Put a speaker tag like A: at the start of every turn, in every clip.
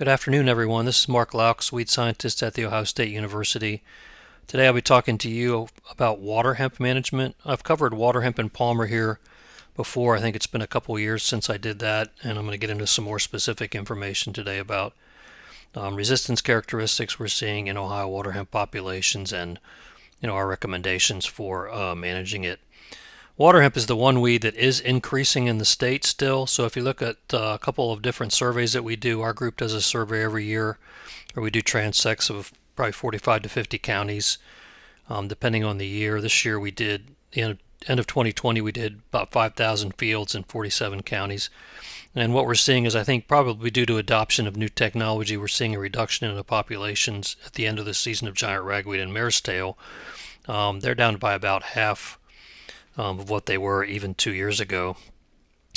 A: Good afternoon, everyone. This is Mark Loux, weed scientist at The Ohio State University. Today I'll be talking to you about water hemp management. I've covered water hemp and palmer here before. I think it's been a couple years since I did that, and I'm going to get into some more specific information today about resistance characteristics we're seeing in Ohio water hemp populations and our recommendations for managing it. Water hemp is the one weed that is increasing in the state still. So if you look at a couple of different surveys that we do, our group does a survey every year where we do transects of probably 45 to 50 counties, depending on the year. This year we did, the end of 2020, we did about 5,000 fields in 47 counties. And what we're seeing is, I think, probably due to adoption of new technology, we're seeing a reduction in the populations at the end of the season of giant ragweed and mare's tail. They're down by about half of what they were even 2 years ago.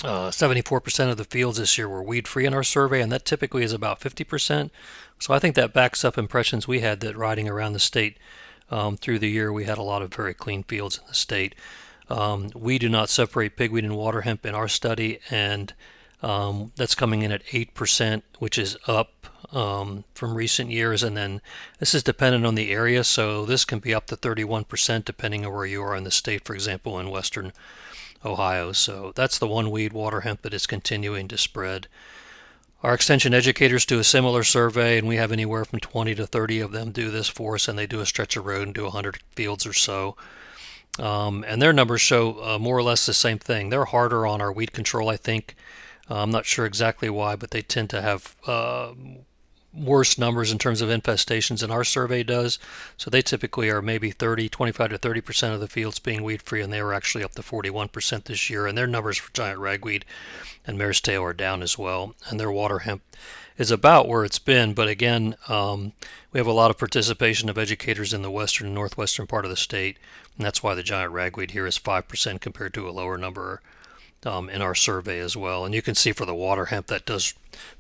A: 74% of the fields this year were weed-free in our survey, and that typically is about 50%. So I think that backs up impressions we had that riding around the state through the year, we had a lot of very clean fields in the state. We do not separate pigweed and water hemp in our study, and that's coming in at 8%, which is up from recent years. And then this is dependent on the area, so this can be up to 31% depending on where you are in the state, for example, in western Ohio. So that's the one weed, water hemp, that is continuing to spread. Our extension educators do a similar survey, and we have anywhere from 20 to 30 of them do this for us, and they do a stretch of road and do 100 fields or so. And their numbers show more or less the same thing. They're harder on our weed control, I think. I'm not sure exactly why, but they tend to have worse numbers in terms of infestations than our survey does. So they typically are maybe 25 to 30% of the fields being weed free, and they were actually up to 41% this year. And their numbers for giant ragweed and mare's tail are down as well. And their water hemp is about where it's been. But again, we have a lot of participation of educators in the western and northwestern part of the state. And that's why the giant ragweed here is 5% compared to a lower number in our survey as well. And you can see for the water hemp that does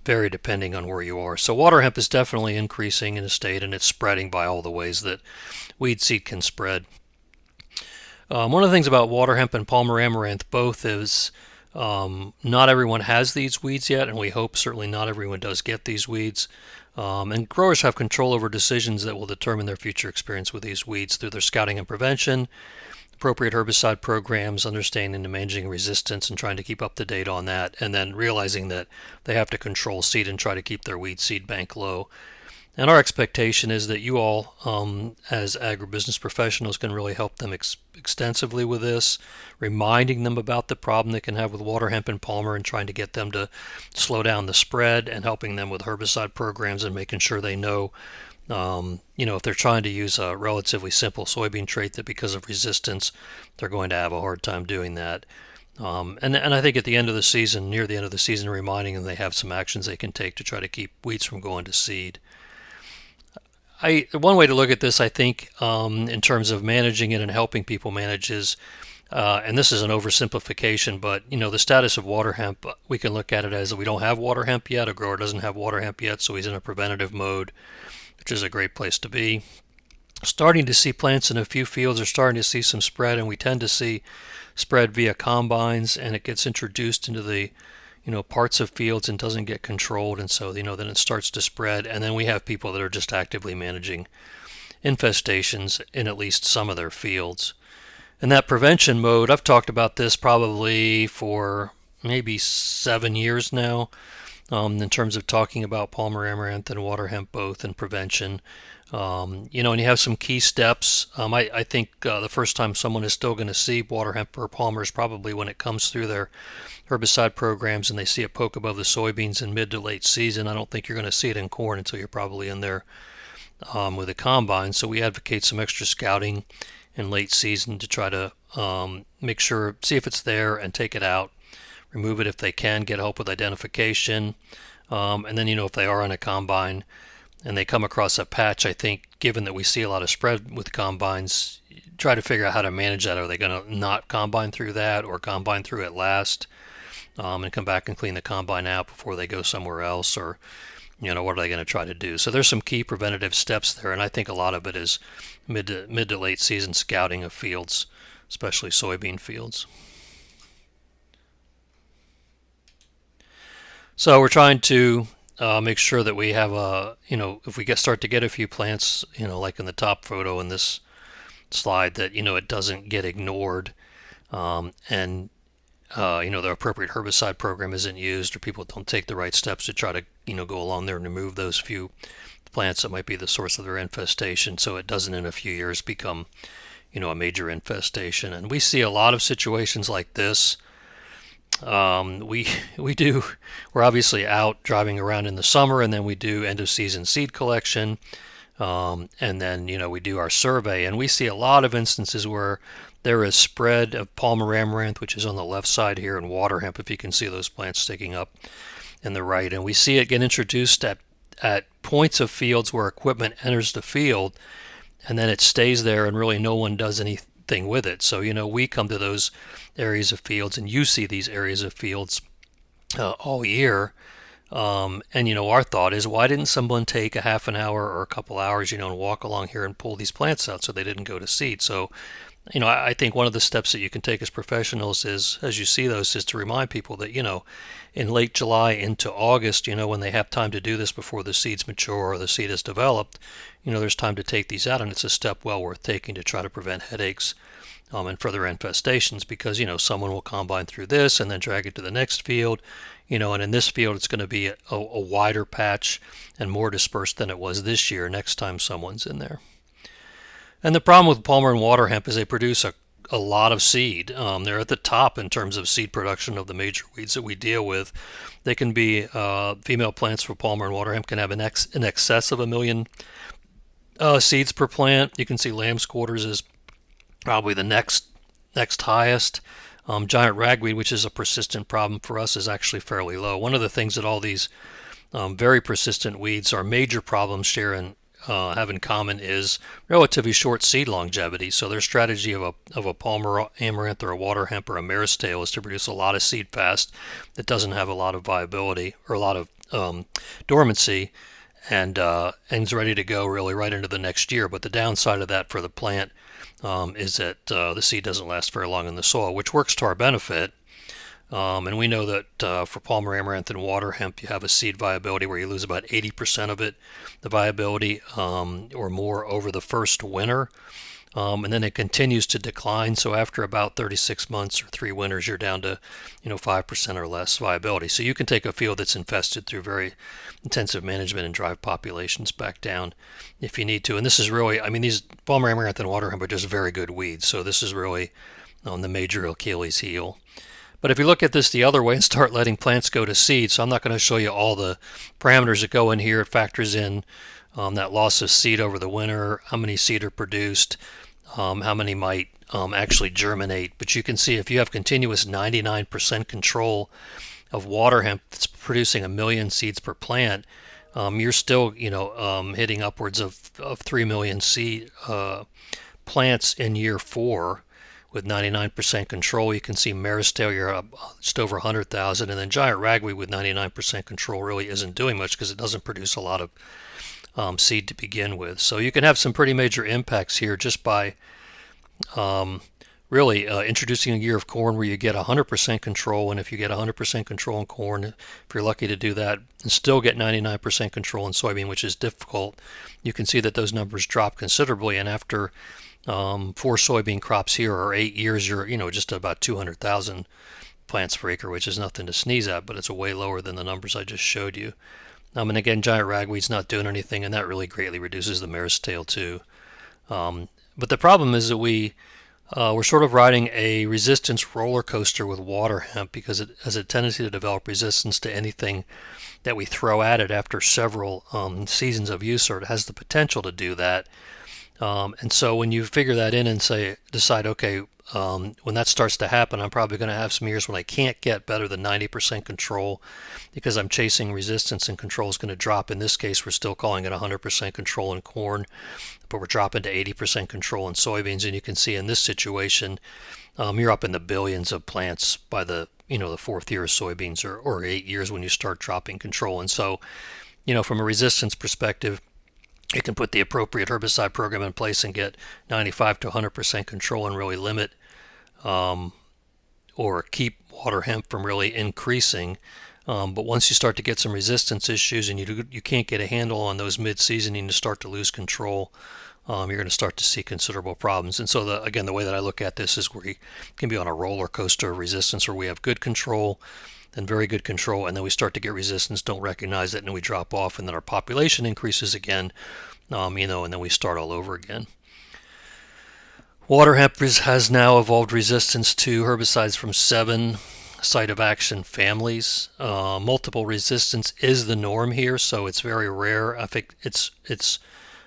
A: vary depending on where you are. So water hemp is definitely increasing in the state, and it's spreading by all the ways that weed seed can spread. One of the things about water hemp and palmer amaranth both is not everyone has these weeds yet, and we hope certainly not everyone does get these weeds. And growers have control over decisions that will determine their future experience with these weeds through their scouting and prevention, appropriate herbicide programs, understanding and managing resistance and trying to keep up to date on that, and then realizing that they have to control seed and try to keep their weed seed bank low. And our expectation is that you all, as agribusiness professionals, can really help them extensively with this, reminding them about the problem they can have with water hemp and palmer and trying to get them to slow down the spread, and helping them with herbicide programs and making sure they know if they're trying to use a relatively simple soybean trait, that because of resistance, they're going to have a hard time doing that. And I think at the end of the season, near the end of the season, reminding them they have some actions they can take to try to keep weeds from going to seed. One way to look at this, I think, in terms of managing it and helping people manage is, and this is an oversimplification, but the status of water hemp, we can look at it as we don't have water hemp yet. A grower doesn't have water hemp yet, so he's in a preventative mode, which is a great place to be. Starting to see plants in a few fields, are starting to see some spread, and we tend to see spread via combines, and it gets introduced into the parts of fields and doesn't get controlled, and so then it starts to spread. And then we have people that are just actively managing infestations in at least some of their fields. In that prevention mode, I've talked about this probably for maybe 7 years now, in terms of talking about palmer amaranth and water hemp both and prevention. And you have some key steps. I think the first time someone is still going to see water hemp or palmer is probably when it comes through their herbicide programs and they see it poke above the soybeans in mid to late season. I don't think you're going to see it in corn until you're probably in there with a combine. So we advocate some extra scouting in late season to try to make sure, see if it's there and take it out. Remove it if they can, get help with identification. And then, if they are on a combine and they come across a patch, I think, given that we see a lot of spread with combines, try to figure out how to manage that. Are they going to not combine through that, or combine through it last, and come back and clean the combine out before they go somewhere else? Or, what are they going to try to do? So there's some key preventative steps there, and I think a lot of it is mid to late season scouting of fields, especially soybean fields. So we're trying to make sure that we have if we start to get a few plants, like in the top photo in this slide, that, it doesn't get ignored, and the appropriate herbicide program isn't used, or people don't take the right steps to try to, go along there and remove those few plants that might be the source of their infestation, so it doesn't in a few years become, a major infestation. And we see a lot of situations like this. We we do we're obviously out driving around in the summer, and then we do end of season seed collection, and then we do our survey, and we see a lot of instances where there is spread of Palmer amaranth, which is on the left side here, and water hemp, if you can see those plants sticking up in the right, and we see it get introduced at points of fields where equipment enters the field, and then it stays there, and really no one does anything with it. So we come to those areas of fields, and you see these areas of fields all year. And our thought is, why didn't someone take a half an hour or a couple hours, and walk along here and pull these plants out so they didn't go to seed? So, I think one of the steps that you can take as professionals is, as you see those, is to remind people that, in late July into August, when they have time to do this before the seeds mature or the seed is developed, there's time to take these out, and it's a step well worth taking to try to prevent headaches and further infestations, because someone will combine through this and then drag it to the next field, and in this field it's going to be a wider patch and more dispersed than it was this year next time someone's in there. And the problem with Palmer and water hemp is they produce a lot of seed. They're at the top in terms of seed production of the major weeds that we deal with. They can be female plants for Palmer and water hemp can have in excess of 1 million seeds per plant. You can see lamb's quarters is probably the next highest. Giant ragweed, which is a persistent problem for us, is actually fairly low. One of the things that all these very persistent weeds are major problems share and have in common is relatively short seed longevity. So their strategy of a Palmer amaranth or a water hemp or a mare's tail is to produce a lot of seed fast that doesn't have a lot of viability or a lot of dormancy, and is ready to go really right into the next year. But the downside of that for the plant is that the seed doesn't last very long in the soil, which works to our benefit. And we know that for Palmer amaranth and water hemp, you have a seed viability where you lose about 80% of it, the viability or more over the first winter. And then it continues to decline. So after about 36 months or 3 winters, you're down to 5% or less viability. So you can take a field that's infested through very intensive management and drive populations back down if you need to. And this is really, these Palmer amaranth and water hemp are just very good weeds. So this is really the major Achilles heel. But if you look at this the other way and start letting plants go to seed, so I'm not going to show you all the parameters that go in here. It factors in that loss of seed over the winter, how many seed are produced, how many might actually germinate. But you can see if you have continuous 99% control of water hemp that's producing 1 million seeds per plant, you're still hitting upwards of 3 million seed plants in year 4. With 99% control. You can see mare's tail, you're up just over 100,000, and then giant ragweed with 99% control really isn't doing much because it doesn't produce a lot of seed to begin with. So you can have some pretty major impacts here just by really introducing a year of corn where you get 100% control. And if you get 100% control in corn, if you're lucky to do that, and still get 99% control in soybean, which is difficult, you can see that those numbers drop considerably. And after 4 soybean crops here or 8 years, you're just about 200,000 plants per acre, which is nothing to sneeze at, but it's way lower than the numbers I just showed you. And again, giant ragweed's not doing anything, and that really greatly reduces the mare's tail too. But the problem is that we're sort of riding a resistance roller coaster with water hemp because it has a tendency to develop resistance to anything that we throw at it after several seasons of use, or it has the potential to do that. And so when you figure that in and decide, okay, when that starts to happen, I'm probably going to have some years when I can't get better than 90% control because I'm chasing resistance and control is going to drop. In this case, we're still calling it 100% control in corn, but we're dropping to 80% control in soybeans. And you can see in this situation, you're up in the billions of plants by the 4th year of soybeans, or 8 years when you start dropping control. And so, from a resistance perspective, you can put the appropriate herbicide program in place and get 95 to 100% control and really limit or keep water hemp from really increasing. But once you start to get some resistance issues and you can't get a handle on those mid-season and you start to lose control, you're going to start to see considerable problems. And so, again, the way that I look at this is we can be on a roller coaster of resistance where we have good control and very good control, and then we start to get resistance, don't recognize it, and we drop off, and then our population increases again, and then we start all over again. Water hemp has now evolved resistance to herbicides from 7 site of action families. Multiple resistance is the norm here, so it's very rare. I think it's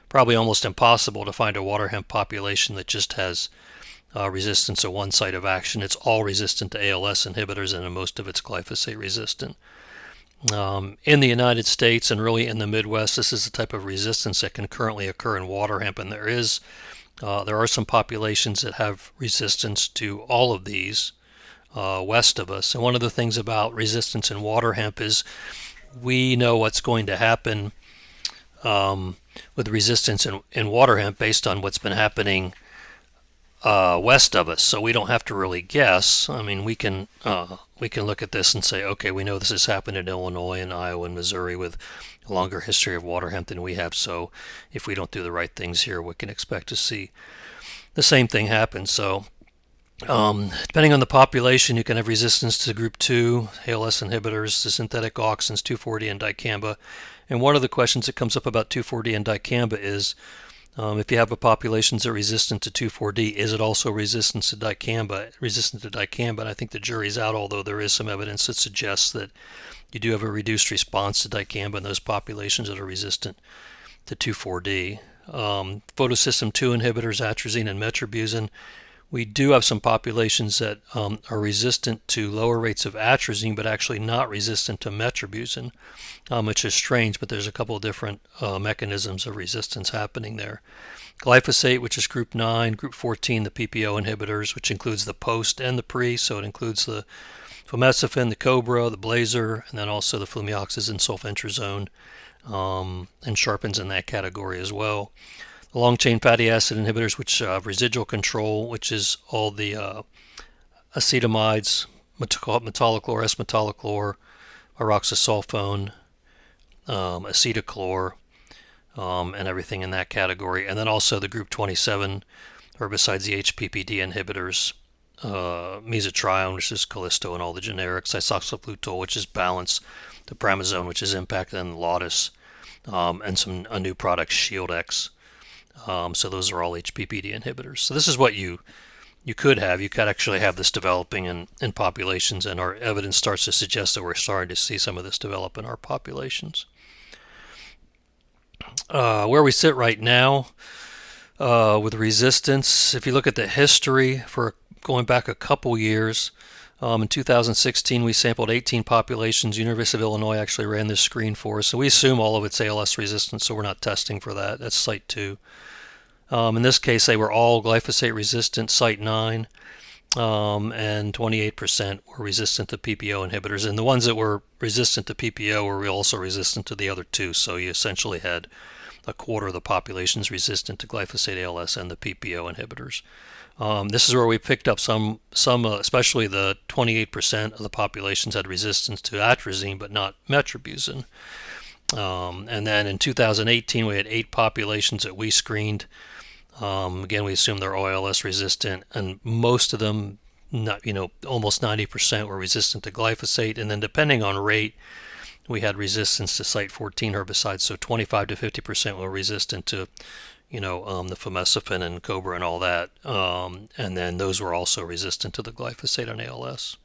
A: probably almost impossible to find a water hemp population that just has resistance to one site of action. It's all resistant to ALS inhibitors, and most of it's glyphosate resistant. In the United States and really in the Midwest, this is the type of resistance that can currently occur in water hemp, and there are some populations that have resistance to all of these west of us. And one of the things about resistance in water hemp is we know what's going to happen with resistance in water hemp based on what's been happening west of us, so we don't have to really guess. I mean, we can look at this and say, okay, we know this has happened in Illinois and Iowa and Missouri with a longer history of water hemp than we have, so if we don't do the right things here, we can expect to see the same thing happen. So depending on the population, you can have resistance to group 2 ALS inhibitors, to synthetic auxins, 2,4-D, and dicamba. And one of the questions that comes up about 2,4-D and dicamba is, if you have a population that's resistant to 2,4-D, is it also resistant to dicamba? And I think the jury's out, although there is some evidence that suggests that you do have a reduced response to dicamba in those populations that are resistant to 2,4-D. Photosystem 2 inhibitors, atrazine and metribuzin. We do have some populations that are resistant to lower rates of atrazine, but actually not resistant to metribuzin, which is strange, but there's a couple of different mechanisms of resistance happening there. Glyphosate, which is group 9, group 14, the PPO inhibitors, which includes the post and the pre, so it includes the fomecifin, the Cobra, the Blazer, and then also the flumioxazin, sulfentrazone, and sharpens in that category as well. The long-chain fatty acid inhibitors, which have residual control, which is all the acetamides, metolachlor, S-metolachlor, pyroxasulfone, acetochlor, and everything in that category. And then also the group 27 herbicides, the HPPD inhibitors, mesotrione, which is Callisto and all the generics, isoxaplutol, which is Balance, the Pramazone, which is Impact, and Lotus, and a new product, Shield X. So those are all HPPD inhibitors. So this is what you could have. You could actually have this developing in populations, and our evidence starts to suggest that we're starting to see some of this develop in our populations. Where we sit right now with resistance, if you look at the history for going back a couple years, in 2016 we sampled 18 populations. University of Illinois actually ran this screen for us, so we assume all of it's ALS resistant, so we're not testing for that. That's site 2. In this case, they were all glyphosate resistant, site 9, and 28% were resistant to PPO inhibitors. And the ones that were resistant to PPO were also resistant to the other 2, so you essentially had a quarter of the populations resistant to glyphosate, ALS, and the PPO inhibitors. This is where we picked up some especially the 28% of the populations had resistance to atrazine, but not metribuzin. And then in 2018, we had 8 populations that we screened. Again, we assume they're ALS resistant, and most of them, almost 90% were resistant to glyphosate. And then depending on rate, we had resistance to site 14 herbicides, so 25 to 50% were resistant to, the fomecifin and Cobra and all that. And then those were also resistant to the glyphosate on ALS.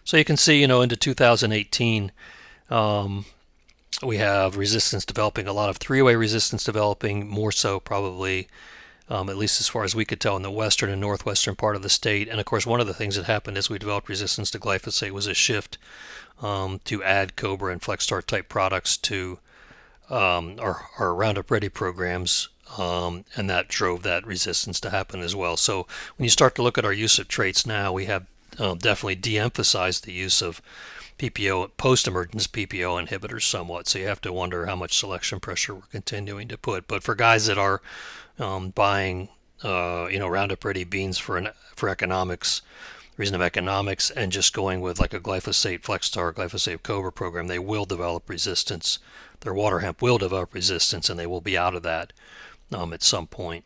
A: So you can see, into 2018, we have resistance developing, a lot of 3-way resistance developing, more so probably, at least as far as we could tell, in the western and northwestern part of the state. And of course, one of the things that happened as we developed resistance to glyphosate was a shift to add Cobra and FlexStart type products to our Roundup Ready programs, and that drove that resistance to happen as well. So when you start to look at our use of traits now, we have definitely de-emphasized the use of PPO, post-emergence PPO inhibitors somewhat. So you have to wonder how much selection pressure we're continuing to put. But for guys that are buying, Roundup Ready beans for economics reason of economics, and just going with like a glyphosate Flexstar, glyphosate Cobra program, they will develop resistance. Their water hemp will develop resistance, and they will be out of that at some point.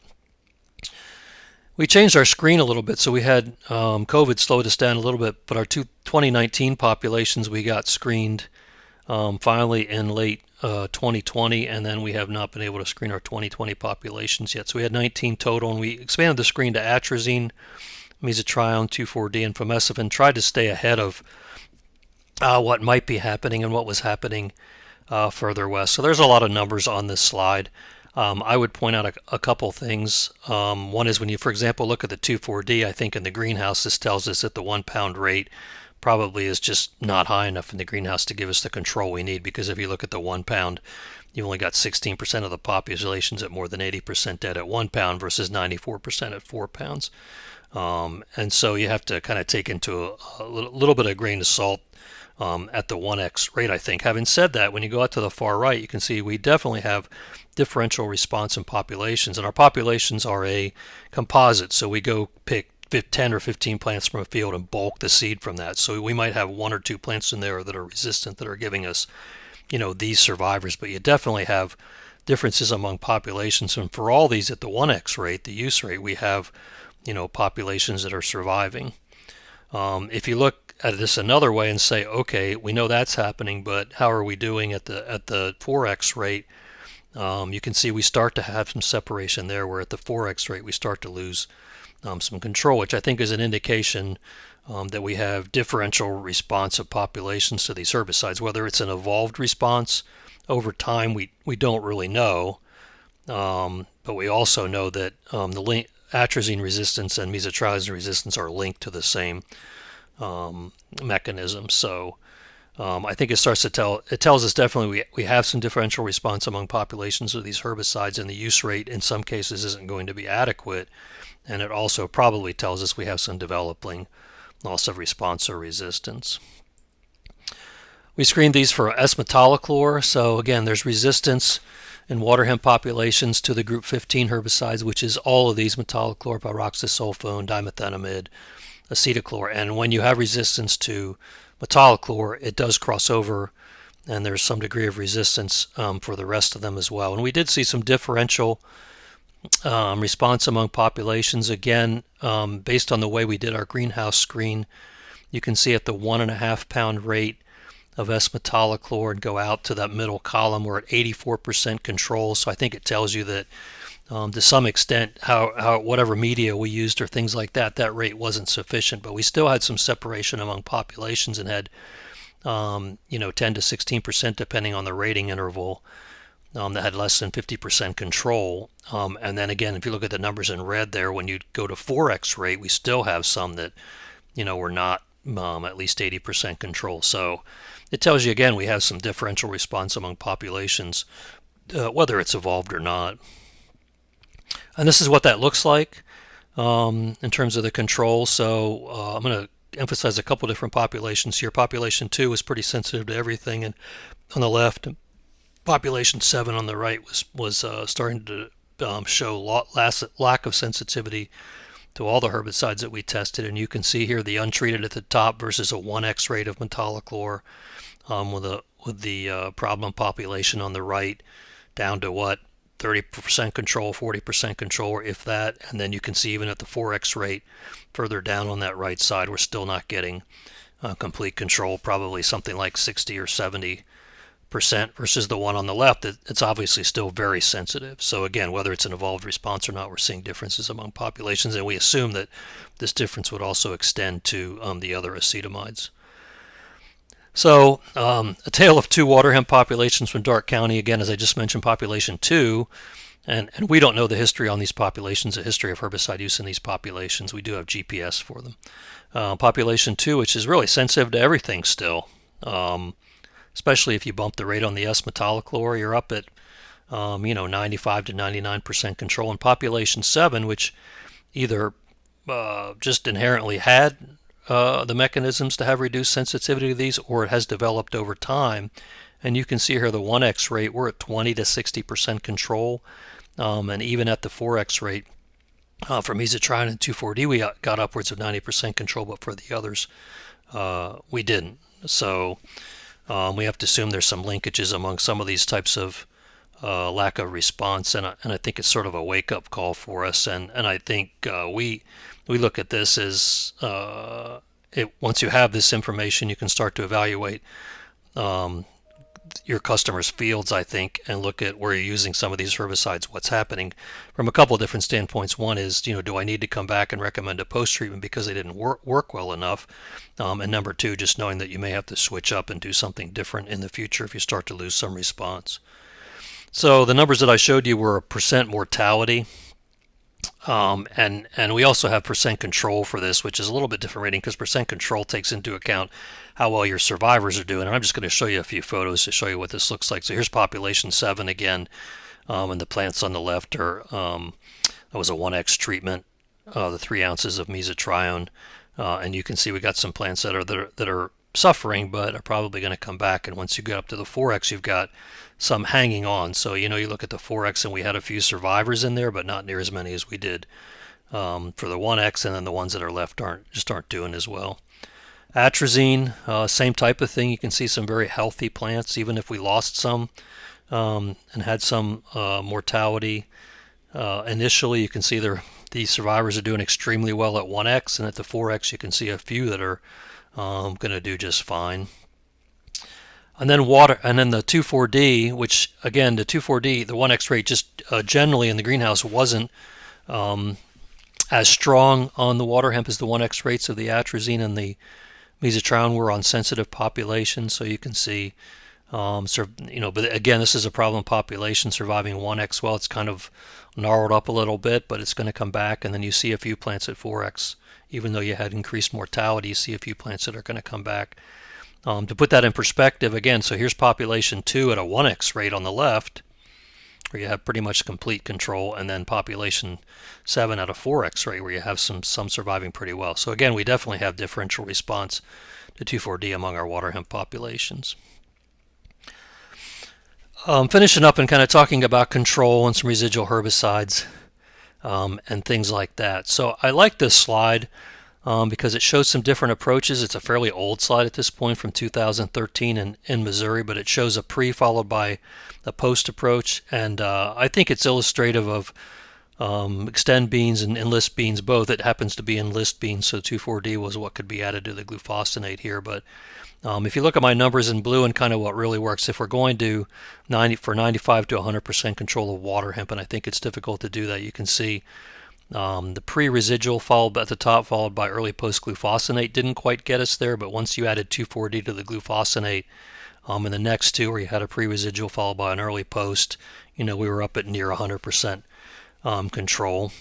A: We changed our screen a little bit, so we had COVID slowed us down a little bit, but our 2019 populations we got screened finally in late 2020, and then we have not been able to screen our 2020 populations yet. So we had 19 total, and we expanded the screen to atrazine, mesotrione, 2,4-D, and fomecifin, tried to stay ahead of what might be happening and what was happening further west. So there's a lot of numbers on this slide. I would point out a couple things. One is when you, for example, look at the 2,4-D, I think in the greenhouse, this tells us that the 1 pound rate probably is just not high enough in the greenhouse to give us the control we need, because if you look at the 1 pound, you only got 16% of the populations at more than 80% dead at 1 pound versus 94% at 4 pounds. And so you have to kind of take into a little bit of grain of salt at the 1x rate, I think. Having said that, when you go out to the far right, you can see we definitely have differential response in populations, and our populations are a composite, so we go pick 10 or 15 plants from a field and bulk the seed from that. So we might have 1 or 2 plants in there that are resistant, that are giving us, these survivors, but you definitely have differences among populations. And for all these at the 1x rate, the use rate, we have, populations that are surviving. If you look at this another way and say, okay, we know that's happening, but how are we doing at the 4x rate? You can see we start to have some separation there, where at the 4x rate we start to lose some control, which I think is an indication that we have differential response of populations to these herbicides. Whether it's an evolved response over time, we don't really know, but we also know that the atrazine resistance and mesotrione resistance are linked to the same mechanism. So I think it tells us definitely we have some differential response among populations of these herbicides, and the use rate in some cases isn't going to be adequate. And it also probably tells us we have some developing loss of response or resistance. We screened these for S-metolachlor. So again, there's resistance in water hemp populations to the group 15 herbicides, which is all of these: metolachlor, pyroxasulfone, dimethenamide, acetochlor. And when you have resistance to metolachlor, it does cross over, and there's some degree of resistance for the rest of them as well. And we did see some differential response among populations. Again, based on the way we did our greenhouse screen, you can see at the 1.5 pound rate of S-metolachlor and go out to that middle column, we're at 84% control. So I think it tells you that to some extent, how whatever media we used or things like that, that rate wasn't sufficient. But we still had some separation among populations and had 10 to 16%, depending on the rating interval, that had less than 50% control. And then again, if you look at the numbers in red there, when you go to 4x rate, we still have some that were not at least 80% control. So it tells you again we have some differential response among populations, whether it's evolved or not. And this is what that looks like in terms of the control. So I'm going to emphasize a couple different populations here. Population 2 was pretty sensitive to everything, and on the left, population 7 on the right was starting to show lack of sensitivity to all the herbicides that we tested. And you can see here the untreated at the top versus a 1x rate of metolachlor, with the problem population on the right down to what, 30% control, 40% control, or if that. And then you can see even at the 4x rate further down on that right side, we're still not getting complete control, probably something like 60 or 70% versus the one on the left. It's obviously still very sensitive. So again, whether it's an evolved response or not, we're seeing differences among populations, and we assume that this difference would also extend to the other acetamides. So a tale of two water hemp populations from Darke County. Again, as I just mentioned, population 2, and we don't know the history on these populations, the history of herbicide use in these populations. We do have GPS for them. Population 2, which is really sensitive to everything still, especially if you bump the rate on the S-metolachlor, you're up at 95 to 99% control. And population 7, which either just inherently had the mechanisms to have reduced sensitivity to these, or it has developed over time. And you can see here the 1x rate, we're at 20 to 60% control, and even at the 4x rate, For mesotrione and 2,4-D, we got upwards of 90% control, but for the others, we didn't. So we have to assume there's some linkages among some of these types of lack of response, and I think it's sort of a wake-up call for us. And I think we look at this as once you have this information, you can start to evaluate your customers' fields, I think, and look at where you're using some of these herbicides, what's happening from a couple of different standpoints. One is, do I need to come back and recommend a post-treatment because they didn't work well enough? And number two, just knowing that you may have to switch up and do something different in the future if you start to lose some response. So the numbers that I showed you were percent mortality. And we also have percent control for this, which is a little bit different rating because percent control takes into account how well your survivors are doing. And I'm just going to show you a few photos to show you what this looks like. So here's population 7 again, and the plants on the left are that was a 1x treatment, the 3 ounces of mesotrione, and you can see we got some plants that are suffering but are probably going to come back. And once you get up to the 4x, you've got some hanging on. So you look at the 4x and we had a few survivors in there, but not near as many as we did for the 1x, and then the ones that are left aren't doing as well. Atrazine, same type of thing. You can see some very healthy plants, even if we lost some and had some mortality. Initially, you can see these survivors are doing extremely well at 1x, and at the 4x you can see a few that are going to do just fine. And then the 2,4-D, which again, the 2,4-D, the 1x rate just generally in the greenhouse wasn't as strong on the water hemp as the 1x rates of the atrazine and the mesotrione were on sensitive populations. So you can see, but again, this is a problem population surviving 1x. Well, it's kind of gnarled up a little bit, but it's going to come back. And then you see a few plants at 4x, even though you had increased mortality, you see a few plants that are going to come back. To put that in perspective, again, so here's population 2 at a 1x rate on the left, where you have pretty much complete control, and then population 7 at a 4x rate, where you have some surviving pretty well. So again, we definitely have differential response to 2,4-D among our water hemp populations. Finishing up and kind of talking about control and some residual herbicides and things like that. So I like this slide because it shows some different approaches. It's a fairly old slide at this point from 2013 in Missouri, but it shows a pre followed by a post approach, and I think it's illustrative of extend beans and enlist beans both. It happens to be enlist beans, so 2,4-D was what could be added to the glufosinate here. But if you look at my numbers in blue and kind of what really works, if we're going to 95 to 100% control of water hemp, and I think it's difficult to do that, you can see the pre-residual followed at the top, followed by early post-glufosinate, didn't quite get us there, but once you added 2,4-D to the glufosinate, and the next two where you had a pre-residual followed by an early post, we were up at near 100% control.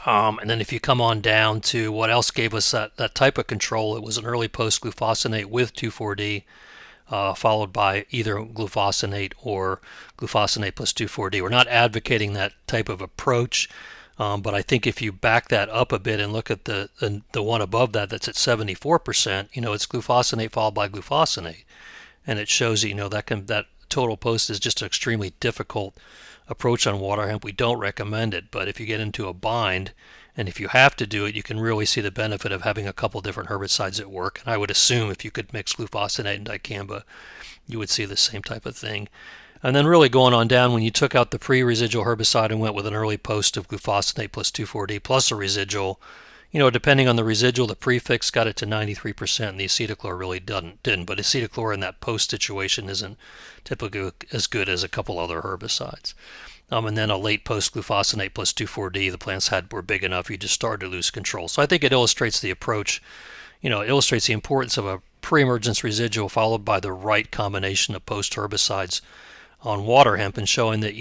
A: And then if you come on down to what else gave us that type of control, it was an early post-glufosinate with 2,4-D, followed by either glufosinate or glufosinate plus 2,4-D. We're not advocating that type of approach, but I think if you back that up a bit and look at the one above that's at 74%, it's glufosinate followed by glufosinate, and it shows that total post is just an extremely difficult approach on water hemp. We don't recommend it, but if you get into a bind and if you have to do it, you can really see the benefit of having a couple different herbicides at work. And I would assume if you could mix glufosinate and dicamba, you would see the same type of thing. And then really going on down, when you took out the pre-residual herbicide and went with an early post of glufosinate plus 2,4-D plus a residual, depending on the residual, the prefix got it to 93%, and the acetochlor really didn't. But acetochlor in that post situation isn't typically as good as a couple other herbicides. And then a late post glufosinate plus 2,4-D, the plants were big enough, you just started to lose control. So I think it illustrates the approach, it illustrates the importance of a pre-emergence residual followed by the right combination of post herbicides on water hemp, and showing that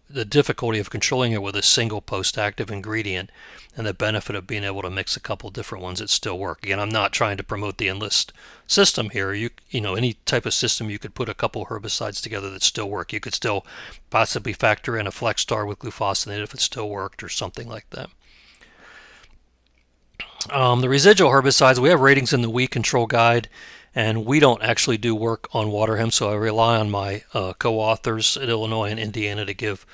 A: the difficulty of controlling it with a single post-active ingredient and the benefit of being able to mix a couple different ones that still work. Again, I'm not trying to promote the enlist system here. Any type of system you could put a couple herbicides together that still work. You could still possibly factor in a Flexstar with glufosinate if it still worked or something like that. The residual herbicides, we have ratings in the weed control guide, and we don't actually do work on water hemp, so I rely on my co-authors at Illinois and Indiana to give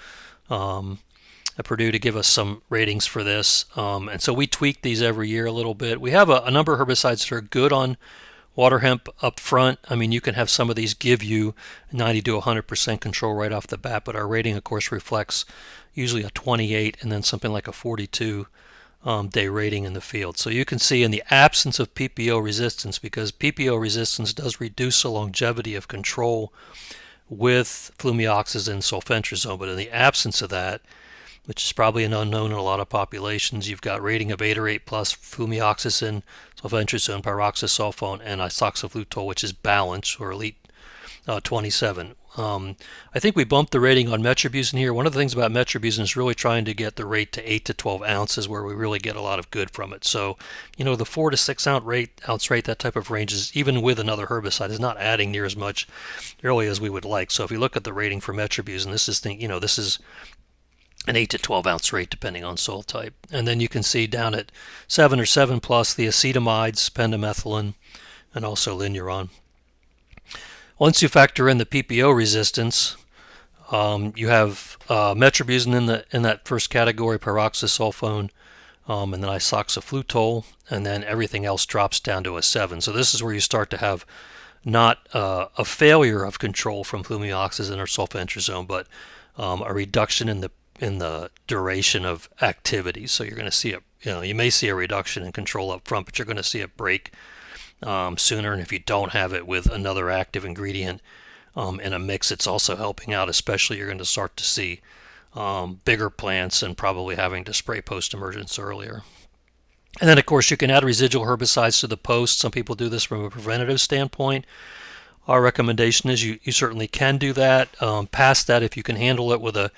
A: at Purdue to give us some ratings for this. And so we tweak these every year a little bit. We have a number of herbicides that are good on water hemp up front. I mean, you can have some of these give you 90 to 100% control right off the bat, but our rating, of course, reflects usually a 28 and then something like a 42 day rating in the field. So you can see in the absence of PPO resistance, because PPO resistance does reduce the longevity of control with flumioxazin and sulfentrazone, but in the absence of that, which is probably an unknown in a lot of populations, you've got rating of 8 or 8 plus flumioxazin, sulfentrazone, pyroxasulfone, and isoxaflutol, which is balanced or elite 27. I think we bumped the rating on metribuzin here. One of the things about metribuzin is really trying to get the rate to 8 to 12 ounces where we really get a lot of good from it. So, the 4 to 6 ounce rate, that type of range is, even with another herbicide, is not adding near as much really as we would like. So if you look at the rating for metribuzin, this is an 8 to 12 ounce rate depending on soil type. And then you can see down at 7 or 7 plus the acetamides, pendimethalin, and also linuron. Once you factor in the PPO resistance, you have metribuzin in that first category, pyroxasulfone, and then isoxaflutol, and then everything else drops down to a 7. So this is where you start to have not a failure of control from flumioxazin or sulfentrazone, but a reduction in the duration of activity. So you're going to see you may see a reduction in control up front, but you're going to see it break sooner. And if you don't have it with another active ingredient in a mix, it's also helping out. Especially, you're going to start to see bigger plants and probably having to spray post-emergence earlier. And then, of course, you can add residual herbicides to the post. Some people do this from a preventative standpoint. Our recommendation is you certainly can do that. Past that, if you can handle it with a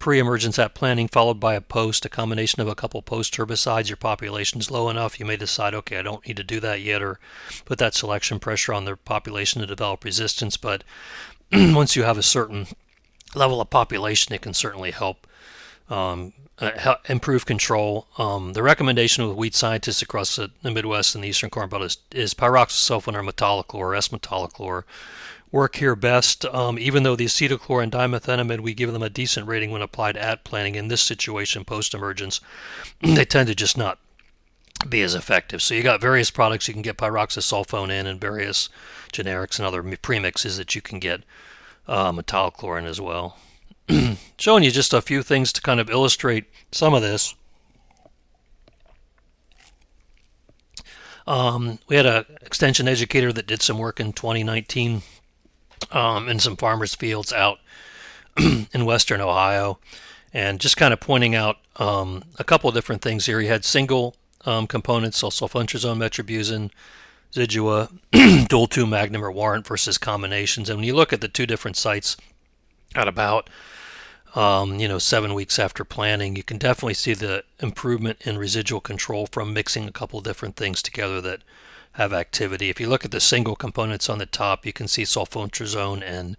A: pre-emergence at planting followed by a post, a combination of a couple post herbicides, your population is low enough, you may decide, okay, I don't need to do that yet, or put that selection pressure on the population to develop resistance. But once you have a certain level of population, it can certainly help improve control. The recommendation with weed scientists across the Midwest and the Eastern Corn Belt is pyroxasulfone or metolachlor or S-metolachlor work here best. Even though the acetochlor and dimethenamide, we give them a decent rating when applied at planting. In this situation, post-emergence, they tend to just not be as effective. So you got various products you can get pyroxasulfone in, and various generics and other premixes that you can get metolachlor in as well. Showing you just a few things to kind of illustrate some of this. We had an extension educator that did some work in 2019 in some farmers' fields out in western Ohio, and just kind of pointing out a couple of different things here. He had single components, so sulfentrazone, metribuzin, Zidua, dual 2 magnum or warrant versus combinations. And when you look at the two different sites at about 7 weeks after planting, you can definitely see the improvement in residual control from mixing a couple of different things together that have activity. If you look at the single components on the top, you can see sulfentrazone and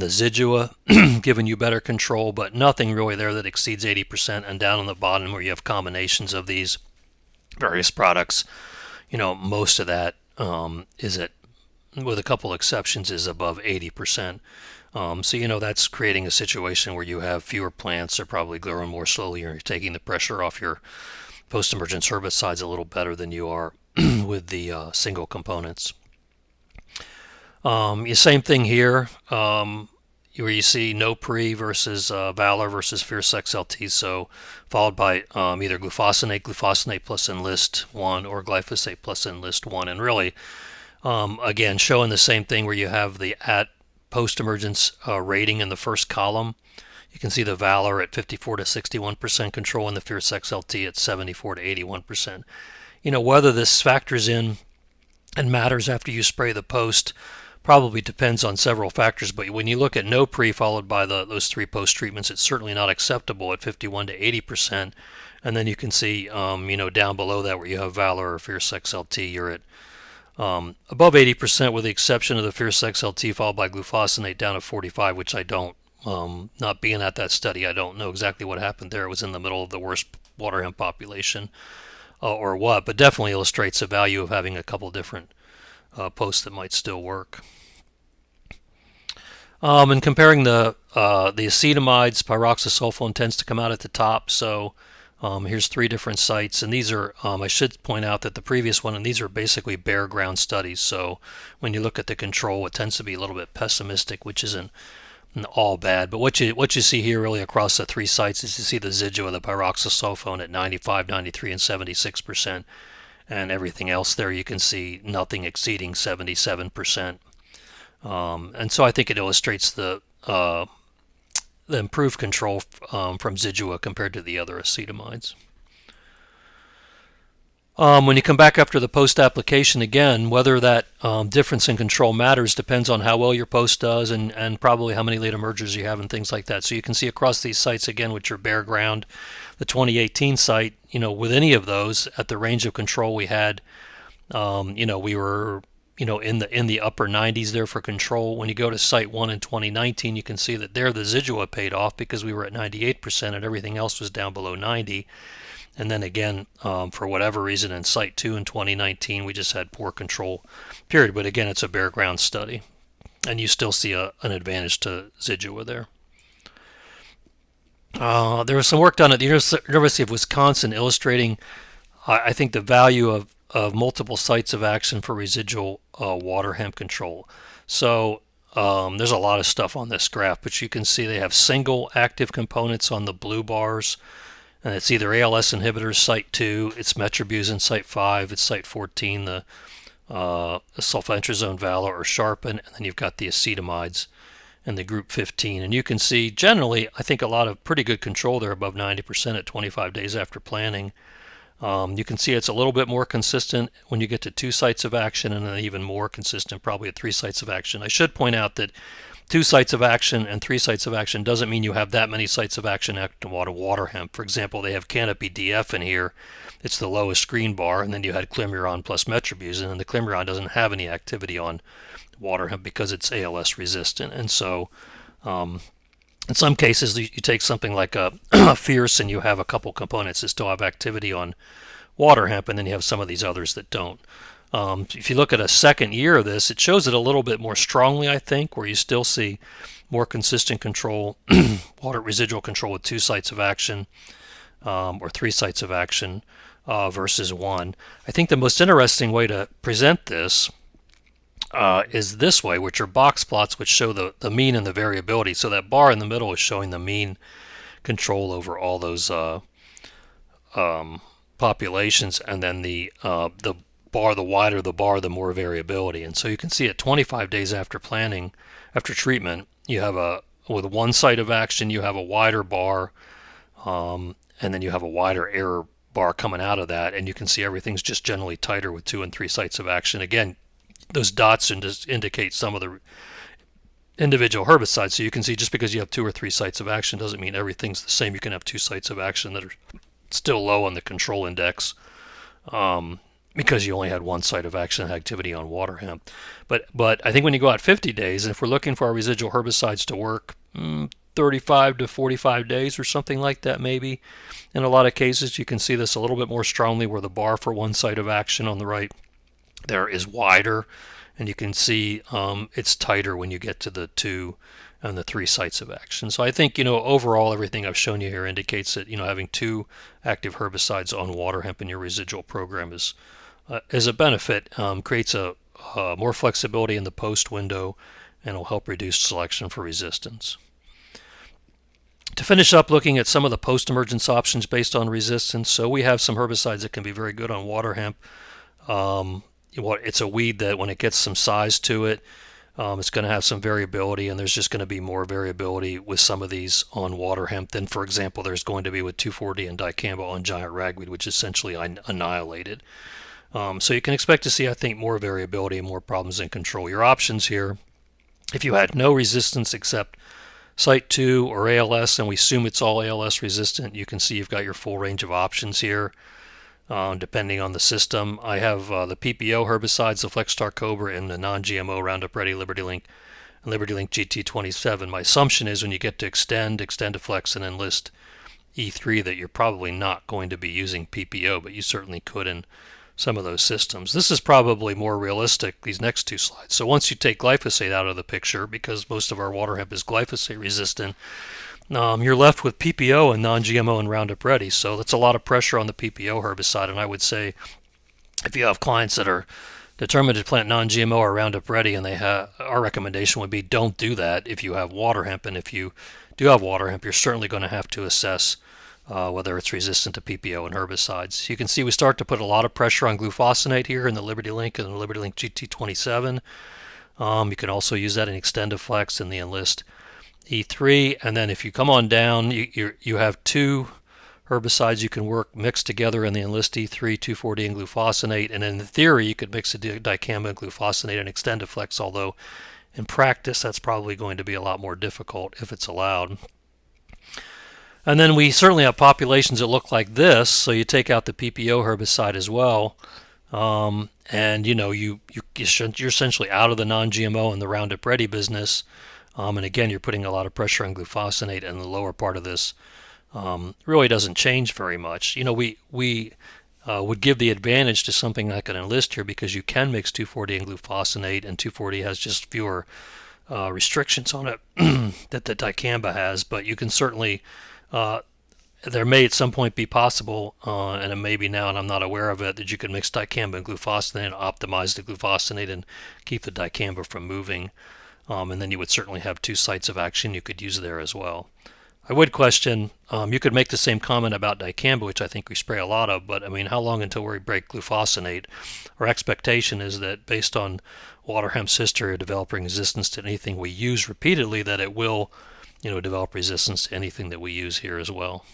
A: the Zidua giving you better control, but nothing really there that exceeds 80%. And down on the bottom where you have combinations of these various products, most of that is at, with a couple exceptions, is above 80%. So that's creating a situation where you have fewer plants. They're probably growing more slowly, or you're taking the pressure off your post-emergence herbicides a little better than you are with the single components. Same thing here, where you see no pre versus Valor versus Fierce XLT, so followed by either glufosinate plus Enlist 1, or glyphosate plus Enlist 1. And really, again, showing the same thing where you have the at post-emergence rating in the first column. You can see the Valor at 54 to 61% control and the Fierce XLT at 74 to 81%. Whether this factors in and matters after you spray the post probably depends on several factors, but when you look at no pre followed by those 3 post treatments, it's certainly not acceptable at 51 to 80%. And then you can see, down below that where you have Valor or Fierce XLT, you're at above 80% with the exception of the Fierce XLT followed by glufosinate down to 45, which I don't, not being at that study, I don't know exactly what happened there. It was in the middle of the worst water hemp population or what, but definitely illustrates the value of having a couple different posts that might still work. And comparing the acetamides, pyroxasulfone tends to come out at the top. So here's three different sites, and these are I should point out that the previous one, and these are basically bare ground studies. So when you look at the control, it tends to be a little bit pessimistic, which isn't all bad. But what you see here really across the three sites is you see the residual of the pyroxasulfone at 95, 93, and 76%, and everything else there you can see nothing exceeding 77%. And so I think it illustrates the improved control from Zidua compared to the other acetamides. When you come back after the post-application, again, whether that difference in control matters depends on how well your post does and probably how many late emergers you have and things like that. So you can see across these sites, again, which are bare ground, the 2018 site, with any of those at the range of control we had, we were in the upper 90s there for control. When you go to site 1 in 2019, you can see that there the Zidua paid off because we were at 98% and everything else was down below 90. And then again, for whatever reason, in site 2 in 2019, we just had poor control, period. But again, it's a bare ground study, and you still see an advantage to Zidua there. There was some work done at the University of Wisconsin illustrating, I think, the value of multiple sites of action for residual water hemp control. So there's a lot of stuff on this graph, but you can see they have single active components on the blue bars. And it's either ALS inhibitors, site 2, it's metribuzin, site 5, it's site 14, the sulfentrazone, Valor, or Sharpen, and then you've got the acetamides and the group 15. And you can see generally, I think a lot of pretty good control there, above 90% at 25 days after planning. You can see it's a little bit more consistent when you get to 2 sites of action, and then even more consistent probably at 3 sites of action. I should point out that 2 sites of action and 3 sites of action doesn't mean you have that many sites of action acting on water hemp. For example, they have Canopy DF in here. It's the lowest green bar, and then you had Climburon plus metribuzin, and the Climburon doesn't have any activity on water hemp because it's ALS resistant. And so in some cases, you take something like a Fierce and you have a couple components that still have activity on water hemp, and then you have some of these others that don't. If you look at a second year of this, it shows it a little bit more strongly, I think, where you still see more consistent control, water residual control with 2 sites of action or 3 sites of action versus 1. I think the most interesting way to present this is this way, which are box plots which show the mean and the variability. So that bar in the middle is showing the mean control over all those populations, and then the bar, the wider the bar, the more variability. And so you can see at 25 days after planning, after treatment, you have with 1 site of action, you have a wider bar, and then you have a wider error bar coming out of that, and you can see everything's just generally tighter with 2 and 3 sites of action. Again, those dots indicate some of the individual herbicides, so you can see just because you have 2 or 3 sites of action doesn't mean everything's the same. You can have 2 sites of action that are still low on the control index, because you only had 1 site of action activity on water hemp. But I think when you go out 50 days, and if we're looking for our residual herbicides to work 35 to 45 days or something like that, maybe, in a lot of cases you can see this a little bit more strongly where the bar for 1 site of action on the right there is wider, and you can see it's tighter when you get to the 2 and the 3 sites of action. So I think, overall everything I've shown you here indicates that, having 2 active herbicides on water hemp in your residual program is a benefit, creates a more flexibility in the post window, and will help reduce selection for resistance. To finish up, looking at some of the post-emergence options based on resistance. So we have some herbicides that can be very good on water hemp. It's a weed that when it gets some size to it, it's going to have some variability, and there's just going to be more variability with some of these on water hemp than, for example, there's going to be with 2,4-D and dicamba on giant ragweed, which is essentially annihilated. So you can expect to see, I think, more variability and more problems in control. Your options here, if you had no resistance except site 2 or ALS, and we assume it's all ALS resistant, you can see you've got your full range of options here. Depending on the system, I have the PPO herbicides, the Flexstar Cobra, and the non-GMO Roundup Ready LibertyLink and LibertyLink GT27. My assumption is when you get to Extend to Flex, and Enlist E3 that you're probably not going to be using PPO, but you certainly could in some of those systems. This is probably more realistic, these next two slides. So once you take glyphosate out of the picture, because most of our water hemp is glyphosate resistant, you're left with PPO and non-GMO and Roundup Ready. So that's a lot of pressure on the PPO herbicide. And I would say if you have clients that are determined to plant non-GMO or Roundup Ready, and our recommendation would be don't do that if you have water hemp. And if you do have water hemp, you're certainly going to have to assess whether it's resistant to PPO and herbicides. You can see we start to put a lot of pressure on glufosinate here in the Liberty Link and the Liberty Link GT27. You can also use that in XtendiFlex and the Enlist E3. And then if you come on down, you have two herbicides you can work mixed together in the Enlist E3, 2,4-D, and glufosinate. And in theory, you could mix a dicamba, glufosinate, and XtendiFlex, although in practice, that's probably going to be a lot more difficult if it's allowed. And then we certainly have populations that look like this. So you take out the PPO herbicide as well, and you're essentially out of the non-GMO and the Roundup Ready business. And again, you're putting a lot of pressure on glufosinate, and the lower part of this really doesn't change very much. We would give the advantage to something like an Enlist here because you can mix 2,4-D and glufosinate, and 2,4-D has just fewer restrictions on it that the dicamba has. But you can certainly there may at some point be possible, and it may be now, and I'm not aware of it, that you can mix dicamba and glufosinate and optimize the glufosinate and keep the dicamba from moving. And then you would certainly have two sites of action you could use there as well. I would question, you could make the same comment about dicamba, which I think we spray a lot of, but I mean, how long until we break glufosinate? Our expectation is that based on water hemp's history of developing resistance to anything we use repeatedly, that it will develop resistance to anything that we use here as well.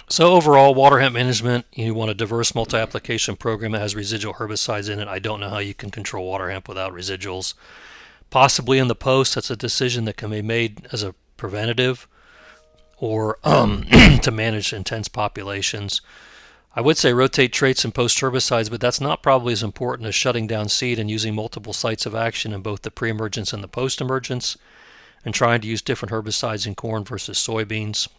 A: So overall, water hemp management, you want a diverse multi-application program that has residual herbicides in it. I don't know how you can control water hemp without residuals. Possibly in the post, that's a decision that can be made as a preventative or to manage intense populations. I would say rotate traits and post herbicides, but that's not probably as important as shutting down seed and using multiple sites of action in both the pre-emergence and the post-emergence, and trying to use different herbicides in corn versus soybeans.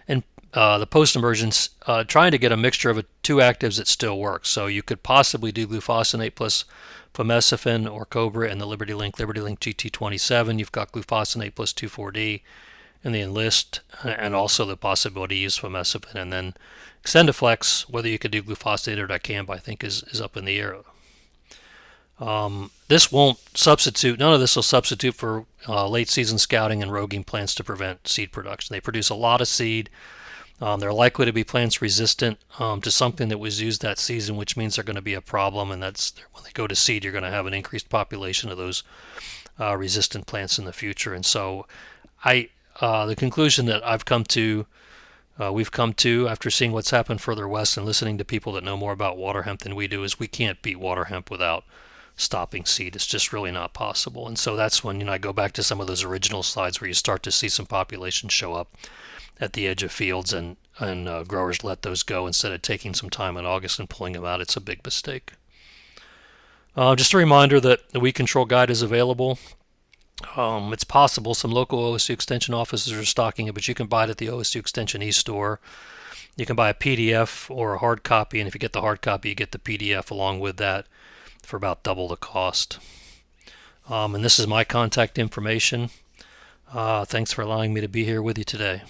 A: And the post-emergence, trying to get a mixture of two actives that still works. So you could possibly do glufosinate plus Famecifin or Cobra in the Liberty Link GT27. You've got glufosinate plus 2,4-D in the Enlist, and also the possibility to use Famecifin. And then XtendiFlex, whether you could do glufosinate or dicamba, I think is up in the air. This won't substitute, none of this will substitute for late season scouting and roguing plants to prevent seed production. They produce a lot of seed. They're likely to be plants resistant to something that was used that season, which means they're going to be a problem, and that's when they go to seed, you're going to have an increased population of those resistant plants in the future. And so the conclusion that we've come to after seeing what's happened further west and listening to people that know more about water hemp than we do is we can't beat water hemp without stopping seed. It's just really not possible. And so that's when I go back to some of those original slides where you start to see some populations show up at the edge of fields, and growers let those go instead of taking some time in August and pulling them out. It's a big mistake. Just a reminder that the weed control guide is available. It's possible some local OSU Extension offices are stocking it, but you can buy it at the OSU Extension e-store. You can buy a PDF or a hard copy, and if you get the hard copy, you get the PDF along with that for about double the cost. And this is my contact information. Thanks for allowing me to be here with you today.